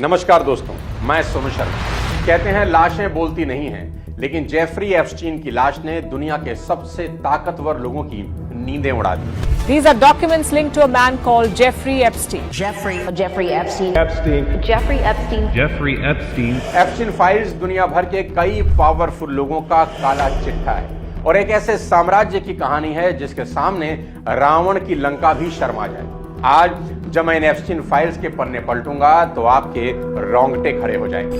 नमस्कार दोस्तों, मैं सोनू शर्मा। कहते हैं लाशें बोलती नहीं हैं, लेकिन जेफरी एप्स्टीन की लाश ने दुनिया के सबसे ताकतवर लोगों की नींदें उड़ा दी। These are documents linked to a man called Jeffrey Epstein. Jeffrey Epstein. Epstein files दुनिया भर के कई पावरफुल लोगों का काला चिट्ठा है और एक ऐसे साम्राज्य की कहानी है जिसके सामने रावण की लंका भी शर्मा जाए। आज जब मैं इन एप्स्टीन फाइल्स के पन्ने पलटूंगा तो आपके रोंगटे खड़े हो जाएंगे।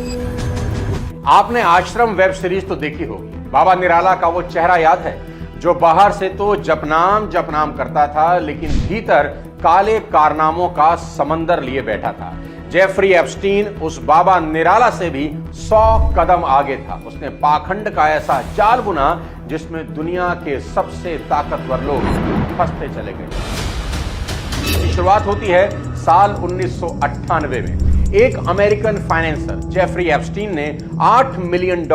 आपने आश्रम वेब सीरीज तो देखी होगी। बाबा निराला का वो चेहरा याद है जो बाहर से तो जपनाम करता था, लेकिन भीतर काले कारनामों का समंदर लिए बैठा था। जेफरी एप्स्टीन उस बाबा निराला से भी 100 कदम आगे था। उसने पाखंड का ऐसा जाल बुना जिसमें दुनिया के सबसे ताकतवर लोग फंसते चले गए। शुरुआत होती है साल 1998 में। एक अमेरिकन फाइनेंसर जेफरी एप्स्टीन ने $8 मिलियन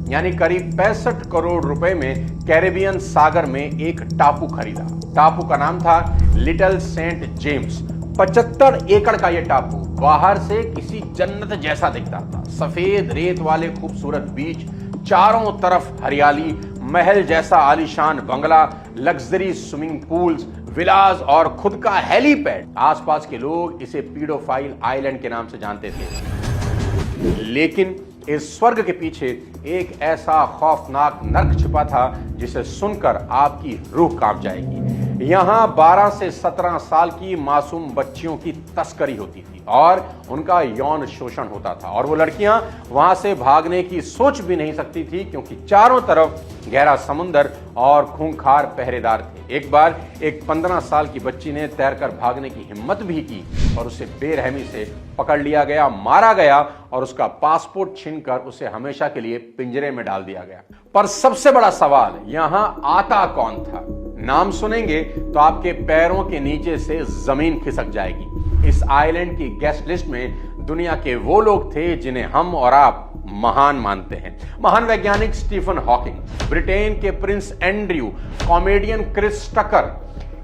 यानी करीब 65 करोड़ रुपए में कैरेबियन सागर में एक टापू खरीदा। टापू का नाम था लिटिल सेंट जेम्स। 75 एकड़ का यह टापू बाहर से किसी जन्नत जैसा दिखता था। सफेद रेत वाले खूबसूरत बीच, चारों तरफ हरियाली, महल जैसा आलीशान बंगला, लग्जरी स्विमिंग पूल्स, विलास और खुद का हेलीपैड। आसपास के लोग इसे पीडोफाइल आइलैंड के नाम से जानते थे, लेकिन इस स्वर्ग के पीछे एक ऐसा खौफनाक नर्क छिपा था जिसे सुनकर आपकी रूह कांप जाएगी। यहां 12 से 17 साल की मासूम बच्चियों की तस्करी होती थी और उनका यौन शोषण होता था, और वो लड़कियां वहां से भागने की सोच भी नहीं सकती थी क्योंकि चारों तरफ गहरा समुंदर और खूंखार पहरेदार थे। एक बार एक 15 साल की बच्ची ने तैरकर भागने की हिम्मत भी की और उसे बेरहमी से पकड़ लिया गया, मारा गया और उसका पासपोर्ट छीनकर उसे हमेशा के लिए पिंजरे में डाल दिया गया। पर सबसे बड़ा सवाल यहां आता कौन था? नाम सुनेंगे तो आपके पैरों के नीचे से जमीन खिसक जाएगी। इस आइलैंड की गेस्ट लिस्ट में दुनिया के वो लोग थे जिन्हें हम और आप महान मानते हैं। महान वैज्ञानिक स्टीफन हॉकिंग, ब्रिटेन के prince Andrew, comedian Chris Tucker.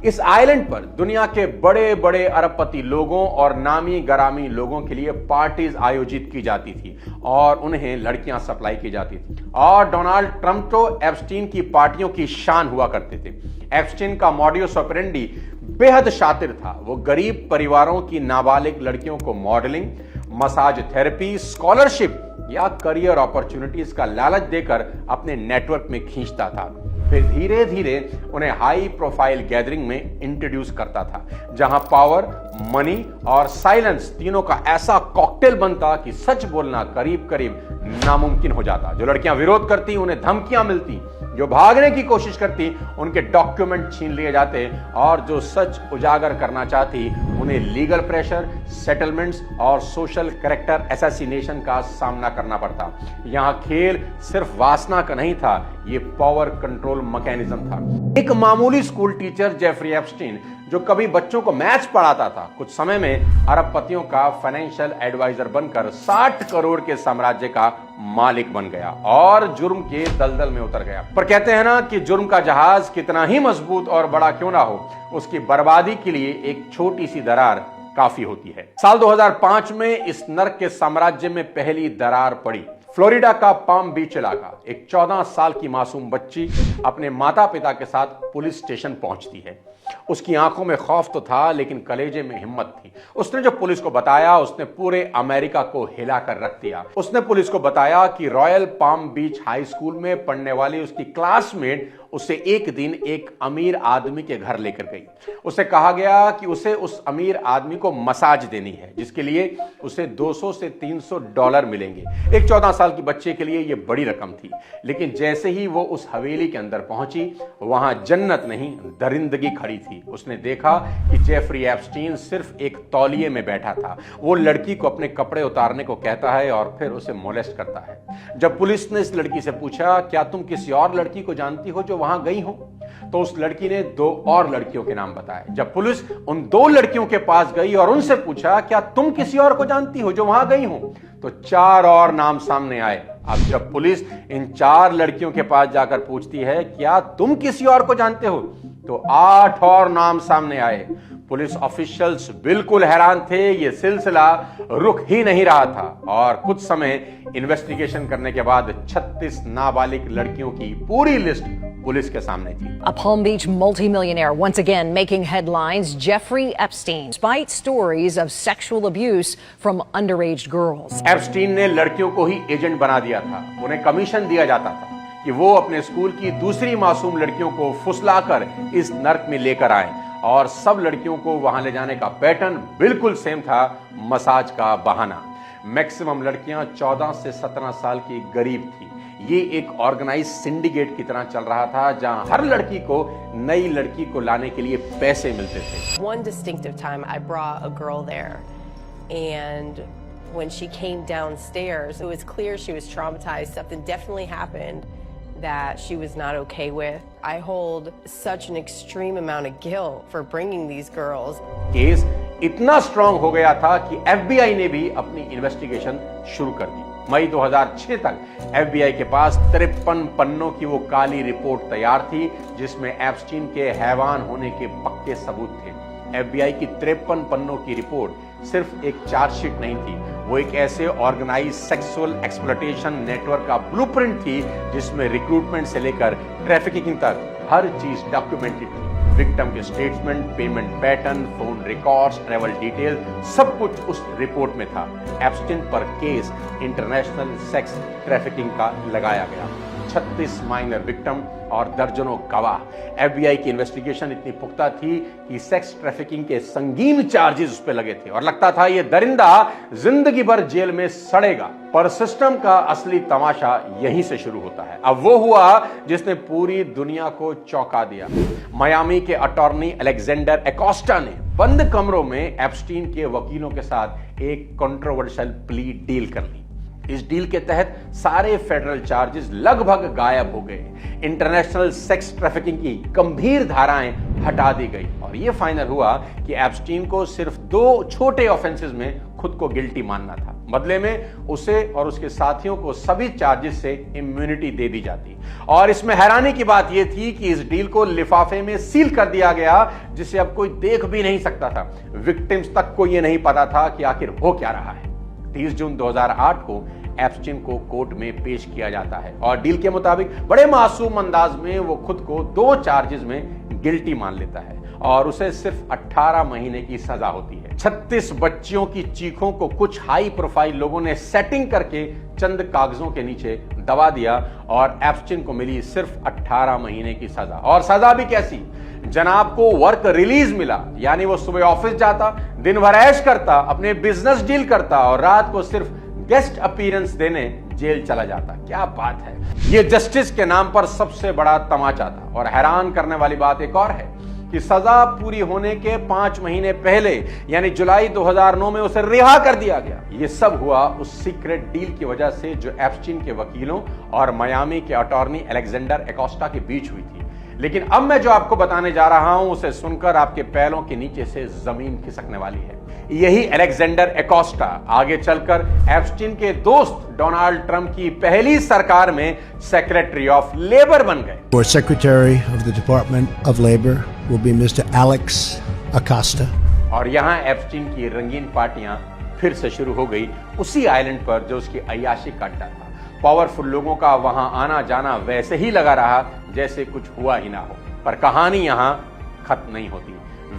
इस आइलैंड पर दुनिया के बड़े बड़े अरबपति लोगों और नामी गरामी लोगों के लिए पार्टीज आयोजित की जाती थी और उन्हें लड़कियां सप्लाई की जाती थी। और डोनाल्ड ट्रंप तो एप्स्टीन की पार्टियों की शान हुआ करते थे। एप्स्टीन का मॉड्यूस ऑपरेंडी बेहद शातिर था। वो गरीब परिवारों की नाबालिग लड़कियों को मॉडलिंग, मसाज थेरेपी, स्कॉलरशिप या करियर अपॉर्चुनिटीज का लालच देकर अपने नेटवर्क में खींचता था। फिर धीरे धीरे उन्हें हाई प्रोफाइल गैदरिंग में इंट्रोड्यूस करता था, जहां पावर, मनी और साइलेंस तीनों का ऐसा कॉकटेल बनता कि सच बोलना करीब करीब नामुमकिन हो जाता। जो लड़कियां विरोध करती उन्हें धमकियां मिलती, जो भागने की कोशिश करती उनके डॉक्यूमेंट छीन लिए जाते, और जो सच उजागर करना चाहती उन्हें लीगल प्रेशर, सेटलमेंट्स और सोशल कैरेक्टर असैसिनेशन का सामना करना पड़ता। यहां खेल सिर्फ वासना का नहीं था, यह पावर कंट्रोल मैकेनिज्म था। एक मामूली स्कूल टीचर जेफरी एप्स्टीन जो कभी बच्चों को मैथ्स पढ़ाता था, कुछ समय में अरबपतियों का फाइनेंशियल एडवाइजर बनकर 60 करोड़ के साम्राज्य का मालिक बन गया और जुर्म के दलदल में उतर गया। पर कहते हैं ना कि जुर्म का जहाज कितना ही मजबूत और बड़ा क्यों ना हो, उसकी बर्बादी के लिए एक छोटी सी दरार काफी होती है। साल 2005 में इस नर्क के साम्राज्य में पहली दरार पड़ी। फ्लोरिडा का पाम बीच इलाका। एक 14 साल की मासूम बच्ची अपने माता पिता के साथ पुलिस स्टेशन पहुंचती है। उसकी आंखों में खौफ तो था, लेकिन कलेजे में हिम्मत थी। उसने जो पुलिस को बताया, उसने पूरे अमेरिका को हिलाकर रख दिया। उसने पुलिस को बताया कि रॉयल पाम बीच हाई स्कूल में पढ़ने वाली उसकी क्लासमेट उसे एक दिन एक अमीर आदमी के घर लेकर गई। उसे कहा गया कि उसे उस अमीर आदमी को मसाज देनी है, जिसके लिए उसे $200 से $300 मिलेंगे। एक 14 साल की बच्चे के लिए यह बड़ी रकम थी, लेकिन जैसे ही वो उस हवेली के अंदर पहुंची, वहां जन्नत नहीं दरिंदगी खड़ी थी। उसने देखा कि जेफरी एप्स्टीन सिर्फ एक तौलिए में बैठा था। वो लड़की को अपने कपड़े उतारने को कहता है और फिर उसे मोलेस्ट करता है। जब पुलिस ने इस लड़की से पूछा, क्या तुम किसी और लड़की को जानती हो जो वहां गई हो, तो उस लड़की ने 2 और लड़कियों के नाम बताए। जब पुलिस उन 2 लड़कियों के पास गई और उनसे पूछा, क्या तुम किसी और को जानती हो जो वहां गई हो, तो 4 और नाम सामने आए। अब जब पुलिस इन 4 लड़कियों के पास जाकर पूछती है, क्या तुम किसी और को जानते हो, तो 8 और नाम सामने आए। पुलिस ऑफिशियल्स बिल्कुल हैरान थे, ये सिलसिला रुक ही नहीं रहा था और कुछ समय इन्वेस्टिगेशन करने के बाद 36 नाबालिग लड़कियों की पूरी लिस्ट पुलिस के सामने थी। A Palm Beach multimillionaire once again making headlines, Jeffrey Epstein, despite stories of sexual abuse from underage girls. Epstein ने लड़कियों को ही एजेंट बना दिया था। उन्हें कमीशन दिया जाता था कि वो अपने स्कूल की दूसरी मासूम लड़कियों को फुसलाकर इस नर्क में लेकर आए और सब लड़कियों को वहां ले जाने का पैटर्न बिल्कुल सेम था, मसाज का बहाना। मैक्सिमम लड़कियां 14 से 17 साल की गरीब थी। ये एक ऑर्गेनाइज सिंडिकेट की तरह चल रहा था जहां हर लड़की को नई लड़की को लाने के लिए पैसे मिलते थे। One distinctive time I brought a girl there, and when she came downstairs, it was clear she was traumatized. Something definitely happened that she was not okay with. I hold such an extreme amount of guilt for bringing these girls. Case इतना strong हो गया था कि FBI ने भी अपनी investigation शुरू कर दी। मई 2006 तक FBI के पास 53 पन्नों की वो काली रिपोर्ट तैयार थी जिसमें एप्स्टीन के हैवान होने के पक्के सबूत थे। FBI की 53 पन्नों की रिपोर्ट सिर्फ एक चार्जशीट नहीं थी, वो एक ऐसे ऑर्गेनाइज सेक्सुअल एक्सप्लॉयटेशन नेटवर्क का ब्लूप्रिंट थी जिसमें रिक्रूटमेंट से लेकर ट्रैफिकिंग तक हर चीज डॉक्यूमेंटेड थी। विक्टिम के statement, payment pattern, phone records, travel detail, सब कुछ उस रिपोर्ट में था। एप्स्टीन पर केस इंटरनेशनल सेक्स ट्रैफिकिंग का लगाया गया। 36 माइनर विक्टिम और दर्जनों गवाह। FBI की इन्वेस्टिगेशन इतनी पुख्ता थी कि सेक्स ट्रैफिकिंग के संगीन चार्जेस उस पर लगे थे और लगता था ये दरिंदा जिंदगी भर जेल में सड़ेगा। पर सिस्टम का असली तमाशा यहीं से शुरू होता है। अब वो हुआ जिसने पूरी दुनिया को चौंका दिया। मियामी के अटॉर्नी अलेक्जेंडर एकोस्टा ने बंद कमरों में एप्स्टीन के वकीलों के साथ एक कंट्रोवर्शियल प्ली डील कर ली। इस डील के तहत सारे फेडरल चार्जेस लगभग गायब हो गए। इंटरनेशनल सेक्स ट्रैफिकिंग की गंभीर धाराएं हटा दी गई और यह फाइनल हुआ कि एप्स्टीन को सिर्फ 2 छोटे ऑफेंसेस में खुद को गिल्टी मानना था। बदले में उसे और उसके साथियों को सभी चार्जेस से इम्यूनिटी दे दी जाती। और इसमें हैरानी की बात यह थी कि इस डील को लिफाफे में सील कर दिया गया जिसे अब कोई देख भी नहीं सकता था। विक्टिम्स तक को यह नहीं पता था कि आखिर हो क्या रहा है। 30 जून 2008 को एप्स्टीन को कोर्ट में पेश किया जाता है और डील के मुताबिक बड़े मासूम अंदाज में वो खुद को 2 चार्जेस में गिल्टी मान लेता है और उसे सिर्फ 18 महीने की सजा होती है। 36 बच्चियों की चीखों को कुछ हाई प्रोफाइल लोगों ने सेटिंग करके चंद कागजों के नीचे दबा दिया और एप्स्टीन को मिली सिर्फ 18 महीने की सजा। और सजा भी कैसी? जनाब को वर्क रिलीज मिला, यानी वो सुबह ऑफिस जाता, दिन भर ऐश करता, अपने बिजनेस डील करता और रात को सिर्फ गेस्ट अपीयरेंस देने जेल चला जाता। क्या बात है! ये जस्टिस के नाम पर सबसे बड़ा तमाचा था। और हैरान करने वाली बात एक और है कि सजा पूरी होने के 5 महीने पहले यानी जुलाई 2009 में उसे रिहा कर दिया गया। ये सब हुआ उस सीक्रेट डील की वजह से जो एप्स्टीन के वकीलों और मियामी के अटॉर्नी अलेक्जेंडर एकोस्टा के बीच हुई थी। लेकिन अब मैं जो आपको बताने जा रहा हूं उसे सुनकर आपके पैरों के नीचे से जमीन खिसकने वाली है। यही अलेक्जेंडर एकोस्टा आगे चलकर एप्स्टीन के दोस्त डोनाल्ड ट्रंप की पहली सरकार में सेक्रेटरी ऑफ लेबर बन गए। Our Secretary of the Department of Labor will be Mr. Alex Acosta. और यहां एप्स्टीन की रंगीन पार्टियां फिर से शुरू हो गई उसी आइलैंड पर जो उसकी अय्याशी का अड्डा था। पावरफुल लोगों का वहां आना जाना वैसे ही लगा रहा जैसे कुछ हुआ ही ना हो। पर कहानी यहां खत्म नहीं होती।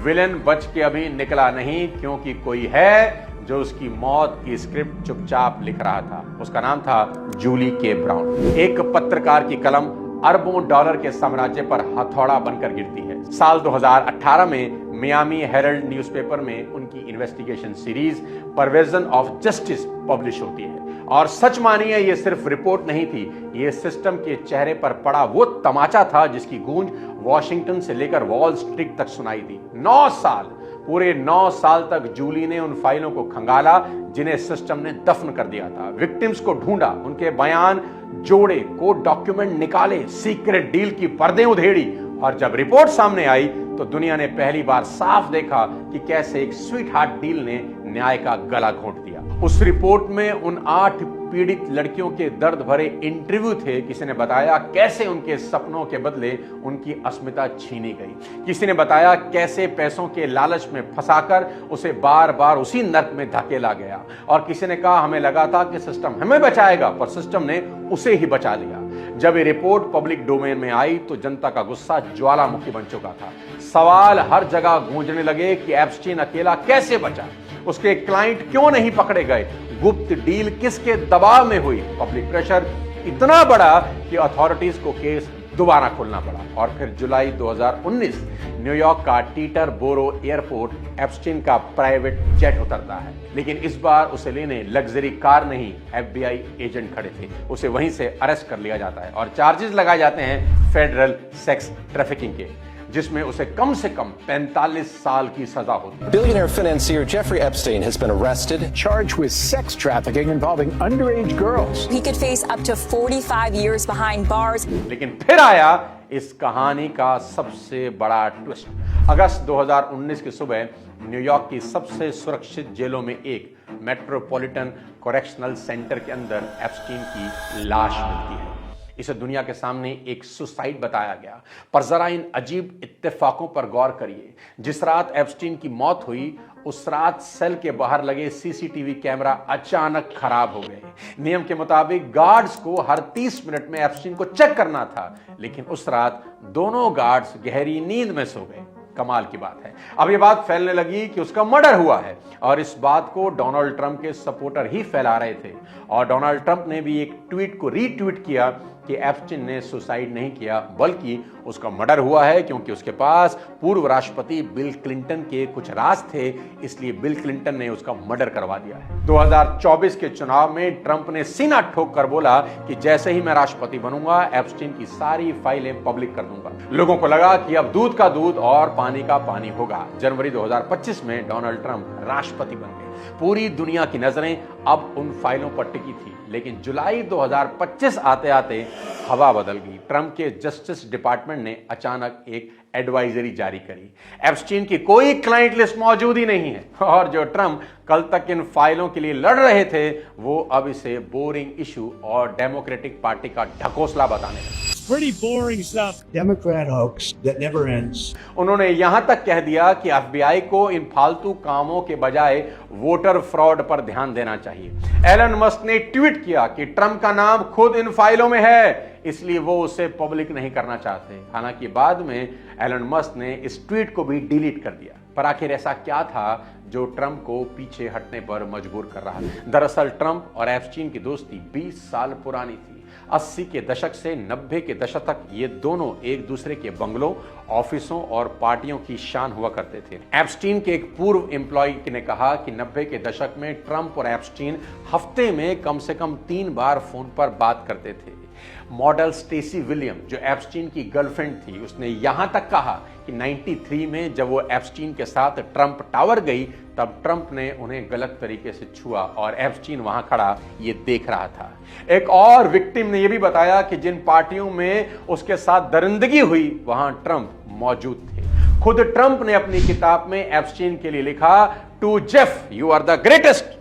विलेन बच के अभी निकला नहीं, क्योंकि कोई है जो उसकी मौत की स्क्रिप्ट चुपचाप लिख रहा था। उसका नाम था जूली के ब्राउन। एक पत्रकार की कलम अरबों डॉलर के साम्राज्य पर हथौड़ा बनकर गिरती है। साल 2018 में मियामी हेरल्ड न्यूज़पेपर में उनकी investigation series perversion of justice publish होती है। और सच मानिए ये सिर्फ रिपोर्ट नहीं थी, ये सिस्टम के चेहरे पर पड़ा वो तमाचा था जिसकी गूंज वॉशिंगटन से लेकर वॉल स्ट्रीट तक सुनाई दी। 9 साल, पूरे 9 साल तक जूली ने उन फाइलों को खंगाला जिन्हें सिस्टम ने दफन कर दिया था। विक्टिम्स को ढूंढा, उनके बयान जोड़े, कोर्ट डॉक्यूमेंट निकाले, सीक्रेट डील की पर्दे उधेड़ी और जब रिपोर्ट सामने आई तो दुनिया ने पहली बार साफ देखा कि कैसे एक स्वीट हार्ट डील ने न्याय का गला घोंट दिया। उस रिपोर्ट में उन 8 पीड़ित लड़कियों के दर्द भरे इंटरव्यू थे। किसी ने बताया कैसे उनके सपनों के बदले उनकी अस्मिता छीनी गई। किसी ने बताया कैसे पैसों के लालच में फंसाकर उसे बार बार उसी नर्क में धकेला गया। और किसी ने कहा हमें लगा था कि सिस्टम हमें बचाएगा, पर सिस्टम ने उसे ही बचा लिया। जब ये रिपोर्ट पब्लिक डोमेन में आई तो जनता का गुस्सा ज्वालामुखी बन चुका था। सवाल हर जगह गूंजने लगे कि एप्स्टीन अकेला कैसे बचा, उसके क्लाइंट क्यों नहीं पकड़े गए, गुप्त डील किसके दबाव में हुई। पब्लिक प्रेशर इतना बड़ा कि अथॉरिटीज को केस दोबारा खोलना पड़ा। और फिर जुलाई 2019 न्यूयॉर्क का टीटर बोरो एयरपोर्ट एप्स्टीन का प्राइवेट जेट उतरता है, लेकिन इस बार उसे लेने लग्जरी कार नहीं, FBI एजेंट खड़े थे। उसे वहीं से अरेस्ट कर लिया जाता है और चार्जेस लगाए जाते हैं फेडरल सेक्स ट्रैफिकिंग के, जिसमें उसे कम से कम 45 साल की सजा होती है। Billionaire financier Jeffrey Epstein has been arrested, charged with sex trafficking involving underage girls. He could face up to 45 years behind bars. लेकिन फिर आया इस कहानी का सबसे बड़ा ट्विस्ट। अगस्त 2019 की सुबह न्यूयॉर्क की सबसे सुरक्षित जेलों में एक मेट्रोपॉलिटन करेक्शनल सेंटर के अंदर एप्स्टीन की लाश मिलती है। इसे दुनिया के सामने एक सुसाइड बताया गया। पर जरा इन अजीब इत्तेफाकों पर गौर करिए। जिस रात एप्स्टीन की मौत हुई उस रात सेल के बाहर लगे CCTV कैमरा अचानक खराब हो गए। नियम के मुताबिक गार्ड्स को हर 30 मिनट में एप्स्टीन को चेक करना था, लेकिन उस रात दोनों गार्ड्स गहरी नींद में सो गए। कमाल की बात है। अब यह बात फैलने लगी कि उसका मर्डर हुआ है और इस बात को डोनाल्ड ट्रंप के सपोर्टर ही फैला रहे थे। और डोनाल्ड ट्रंप ने भी एक ट्वीट को रीट्वीट किया कि एप्स्टीन ने सुसाइड नहीं किया बल्कि उसका मर्डर हुआ है, क्योंकि उसके पास पूर्व राष्ट्रपति बिल क्लिंटन के कुछ राज थे, इसलिए बिल क्लिंटन ने उसका मर्डर करवा दिया है। 2024 के चुनाव में ट्रंप ने सीना ठोक कर बोला कि जैसे ही मैं राष्ट्रपति बनूंगा एप्स्टीन की सारी फाइलें पब्लिक कर दूंगा। लोगों को लगा कि अब दूध का दूध और पानी का पानी होगा। जनवरी 2025 में डोनाल्ड ट्रंप राष्ट्रपति बन गए। पूरी दुनिया की नजरें अब उन फाइलों पर टिकी थी, लेकिन जुलाई 2025 आते आते हवा बदल गई। ट्रंप के जस्टिस डिपार्टमेंट ने अचानक एक एडवाइजरी जारी करी। एप्स्टीन की कोई क्लाइंट लिस्ट मौजूद ही नहीं है और जो ट्रंप कल तक इन फाइलों के लिए लड़ रहे थे वो अब इसे बोरिंग इशू और डेमोक्रेटिक पार्टी का ढकोसला बताने लगे। Pretty boring stuff. Democrat hoax that never ends. उन्होंने यहां तक कह दिया कि FBI को इन फालतू कामों के बजाय वोटर फ्रॉड पर ध्यान देना चाहिए। एलन मस्क ने ट्वीट किया कि ट्रंप का नाम खुद इन फाइलों में है, इसलिए वो उसे पब्लिक नहीं करना चाहते। हालांकि बाद में एलन मस्क ने इस ट्वीट को भी डिलीट कर दिया। पर आखिर ऐसा क्या था जो ट्रंप को पीछे हटने पर मजबूर कर रहा है? दरअसल ट्रंप और एप्स्टीन की दोस्ती 20 साल पुरानी थी। 80 के दशक से 90 के दशक तक ये दोनों एक दूसरे के बंगलों, ऑफिसों और पार्टियों की शान हुआ करते थे। एप्स्टीन के एक पूर्व एम्प्लॉय ने कहा कि 90 के दशक में ट्रंप और एप्स्टीन हफ्ते में कम से कम 3 बार फोन पर बात करते थे। मॉडल स्टेसी विलियम जो एप्स्टीन की गर्लफ्रेंड थी, उसने यहां तक कहा कि 93 में जब वो एप्स्टीन के साथ ट्रंप टावर गई तब ट्रंप ने उन्हें गलत तरीके से छुआ और एप्स्टीन वहां खड़ा ये देख रहा था। एक और विक्टिम ने यह भी बताया कि जिन पार्टियों में उसके साथ दरिंदगी हुई वहां ट्रंप मौजूद थे। खुद ट्रंप ने अपनी किताब में एप्स्टीन के लिए लिखा, to Jeff you are the greatest.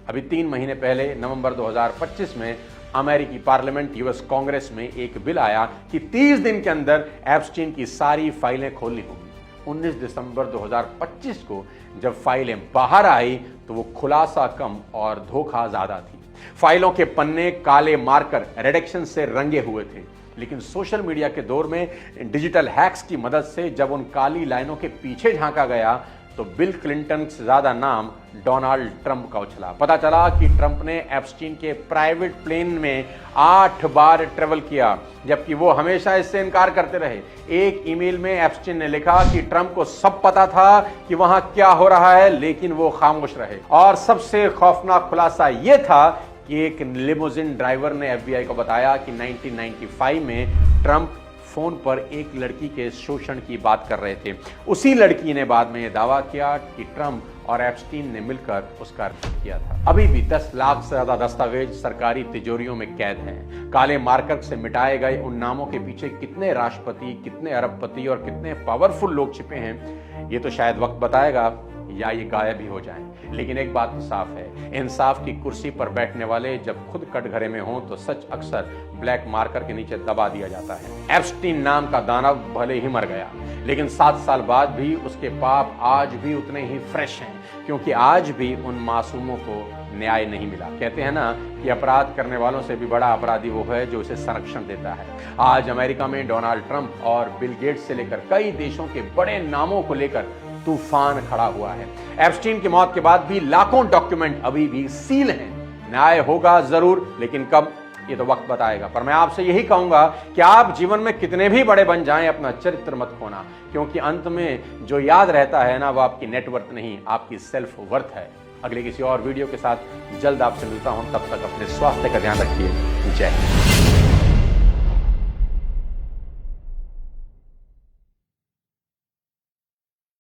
अभी 3 महीने पहले नवंबर 2025 में अमेरिकी पार्लियामेंट यूएस कांग्रेस में एक बिल आया कि 30 दिन के अंदर एप्स्टीन की सारी फाइलें खोलनी होगी। 19 दिसंबर 2025 को जब फाइलें बाहर आई तो वो खुलासा कम और धोखा ज्यादा थी। फाइलों के पन्ने काले मार्कर रिडक्शन से रंगे हुए थे, लेकिन सोशल मीडिया के दौर में डिजिटल हैक्स की मदद से जब उन काली लाइनों के पीछे झांका गया तो बिल क्लिंटन से ज्यादा नाम डोनाल्ड ट्रंप का उछला। पता चला कि ट्रंप ने एप्स्टीन के प्राइवेट प्लेन में 8 बार ट्रेवल किया, जबकि वो हमेशा इससे इनकार करते रहे। एक ईमेल में एप्स्टीन ने लिखा कि ट्रंप को सब पता था कि वहां क्या हो रहा है, लेकिन वो खामोश रहे। और सबसे खौफनाक खुलासा यह था कि एक लिमोजिन ड्राइवर ने FBI को बताया कि 1995 में ट्रंप फोन पर एक लड़की के शोषण की बात कर रहे थे। उसी लड़की ने बाद में यह दावा किया कि ट्रंप और एप्स्टीन ने मिलकर उसका रेप किया था। अभी भी 10 लाख से ज्यादा दस्तावेज सरकारी तिजोरियों में कैद हैं। काले मार्कर से मिटाए गए उन नामों के पीछे कितने राष्ट्रपति, कितने अरबपति और कितने पावरफुल लोग छिपे हैं, ये तो शायद वक्त बताएगा। या ये गायब ही हो जाएं। लेकिन एक बात तो साफ है, इंसाफ की कुर्सी पर बैठने वाले जब खुद कटघरे में हों तो सच अक्सर ब्लैक मार्कर के नीचे दबा दिया जाता है। एप्स्टीन नाम का दानव भले ही मर गया, लेकिन 7 साल बाद भी उसके पाप आज भी उतने ही फ्रेश हैं, क्योंकि आज भी उन मासूमों को न्याय नहीं मिला। कहते हैं ना कि अपराध करने वालों से भी बड़ा अपराधी वो है जो उसे संरक्षण देता है। आज अमेरिका में डोनाल्ड ट्रंप और बिल गेट्स से लेकर कई देशों के बड़े नामों को लेकर तूफान खड़ा हुआ है। एप्स्टीन की मौत के बाद भी लाखों डॉक्यूमेंट अभी भी सील हैं। न्याय होगा जरूर, लेकिन कब, ये तो वक्त बताएगा। पर मैं आपसे यही कहूंगा कि आप जीवन में कितने भी बड़े बन जाएं, अपना चरित्र मत खोना, क्योंकि अंत में जो याद रहता है ना, वो आपकी नेटवर्थ नहीं, आपकी सेल्फ वर्थ है। अगले किसी और वीडियो के साथ जल्द आपसे मिलता हूं, तब तक अपने स्वास्थ्य का ध्यान रखिए। जय हिंद।